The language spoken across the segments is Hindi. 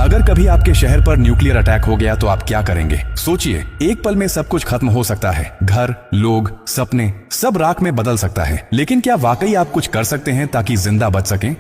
अगर कभी आपके शहर पर न्यूक्लियर अटैक हो गया तो आप क्या करेंगे? सोचिए, एक पल में सब कुछ खत्म हो सकता है। घर, लोग, सपने, सब राख में बदल सकता है। लेकिन क्या वाकई आप कुछ कर सकते हैं ताकि जिंदा बच सकें?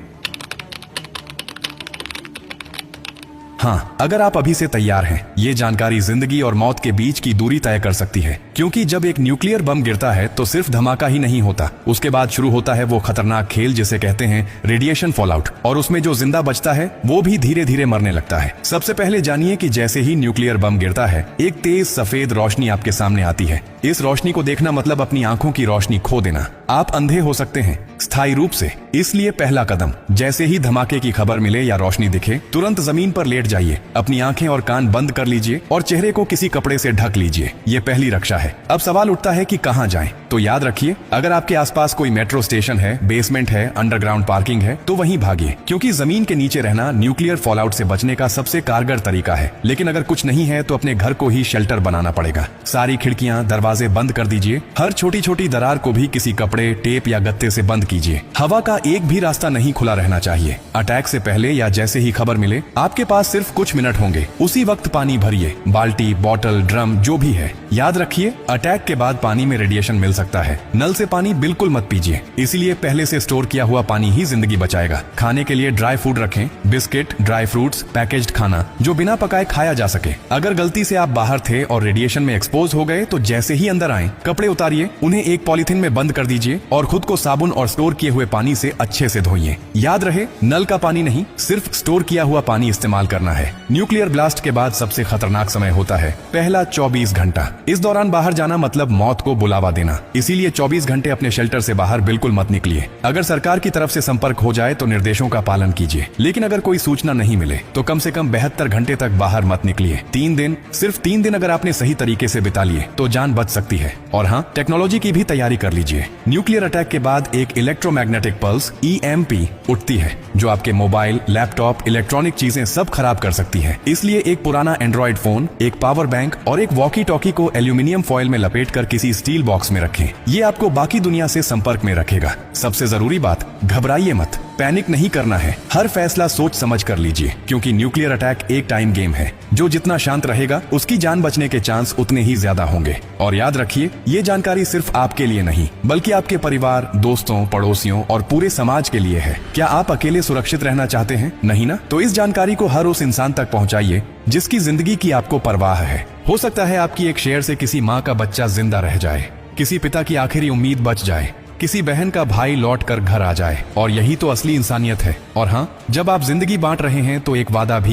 हाँ, अगर आप अभी से तैयार हैं, ये जानकारी जिंदगी और मौत के बीच की दूरी तय कर सकती है। क्योंकि जब एक न्यूक्लियर बम गिरता है तो सिर्फ धमाका ही नहीं होता, उसके बाद शुरू होता है वो खतरनाक खेल जिसे कहते हैं रेडिएशन फॉलआउट। और उसमें जो जिंदा बचता है वो भी धीरे धीरे मरने लगता है। सबसे पहले जानिए कि जैसे ही न्यूक्लियर बम गिरता है, एक तेज सफेद रोशनी आपके सामने आती है। इस रोशनी को देखना मतलब अपनी आंखों की रोशनी खो देना। आप अंधे हो सकते हैं, स्थायी रूप से। इसलिए पहला कदम, जैसे ही धमाके की खबर मिले या रोशनी दिखे, तुरंत जमीन पर लेट जाइए, अपनी आंखें और कान बंद कर लीजिए और चेहरे को किसी कपड़े से ढक लीजिए। ये पहली रक्षा है। अब सवाल उठता है कि कहां जाएं? तो याद रखिए, अगर आपके आसपास कोई मेट्रो स्टेशन है, बेसमेंट है, अंडरग्राउंड पार्किंग है, तो वहीं भागिए, क्योंकि जमीन के नीचे रहना न्यूक्लियर फॉलआउट से बचने का सबसे कारगर तरीका है। लेकिन अगर कुछ नहीं है तो अपने घर को ही शेल्टर बनाना पड़ेगा। सारी खिड़कियां, दरवाजे बंद कर दीजिए। हर छोटी छोटी दरार को भी किसी कपड़े, टेप या गत्ते से बंद कीजिए। हवा का एक भी रास्ता नहीं खुला रहना चाहिए। अटैक से पहले या जैसे ही खबर मिले, आपके पास सिर्फ कुछ मिनट होंगे। उसी वक्त पानी भरिए, बाल्टी, बोतल, ड्रम, जो भी है। याद रखिए, अटैक के बाद पानी में रेडिएशन मिल सकता है। नल से पानी बिल्कुल मत पीजिए, इसीलिए पहले से स्टोर किया हुआ पानी ही जिंदगी बचाएगा। खाने के लिए ड्राई फूड रखें, बिस्किट, ड्राई फ्रूट्स, पैकेज्ड खाना जो बिना पकाए खाया जा सके। अगर गलती से आप बाहर थे और रेडिएशन में एक्सपोज हो गए तो जैसे ही अंदर आए, कपड़े उतारिए, उन्हें एक पॉलिथीन में बंद कर दीजिए और खुद को साबुन और स्टोर किए हुए पानी से अच्छे से धोइए। याद रहे, नल का पानी नहीं, सिर्फ स्टोर किया हुआ पानी इस्तेमाल करना है। न्यूक्लियर ब्लास्ट के बाद सबसे खतरनाक समय होता है पहला 24 घंटा। इस दौरान बाहर जाना मतलब मौत को बुलावा देना। इसीलिए 24 घंटे अपने शेल्टर से बाहर बिल्कुल मत निकलिए। अगर सरकार की तरफ से संपर्क हो जाए तो निर्देशों का पालन कीजिए, लेकिन अगर कोई सूचना नहीं मिले तो कम से कम 72 घंटे तक बाहर मत निकलिए। 3 दिन, सिर्फ 3 दिन अगर आपने सही तरीके से बिता लिए तो जान बच सकती है। और हाँ, टेक्नोलॉजी की भी तैयारी कर लीजिए। न्यूक्लियर अटैक के बाद एक इलेक्ट्रोमैग्नेटिक पल्स EMP उठती है, जो आपके मोबाइल, लैपटॉप, इलेक्ट्रॉनिक चीजें सब खराब कर सकती है। इसलिए एक पुराना एंड्रॉइड फोन, एक पावर बैंक और एक वॉकी टॉकी को एल्यूमिनियम फॉइल में लपेटकर किसी स्टील बॉक्स में रखें। ये आपको बाकी दुनिया से संपर्क में रखेगा। सबसे जरूरी बात, घबराइए मत, पैनिक नहीं करना है। हर फैसला सोच समझ कर लीजिए, क्योंकि न्यूक्लियर अटैक एक टाइम गेम है। जो जितना शांत रहेगा, उसकी जान बचने के चांस उतने ही ज्यादा होंगे। और याद रखिए, ये जानकारी सिर्फ आपके लिए नहीं, बल्कि आपके परिवार, दोस्तों, पड़ोसियों और पूरे समाज के लिए है। क्या आप अकेले सुरक्षित रहना चाहते हैं? नहीं ना? तो इस जानकारी को हर उस इंसान तक पहुंचाइए जिसकी जिंदगी की आपको परवाह है। हो सकता है आपकी एक शेयर से किसी माँ का बच्चा जिंदा रह जाए, किसी पिता की आखिरी उम्मीद बच जाए, किसी बहन का भाई लौट कर घर आ जाए। और यही तो असली इंसानियत है। और हाँ, जब आप जिंदगी बांट रहे हैं तो एक वादा भी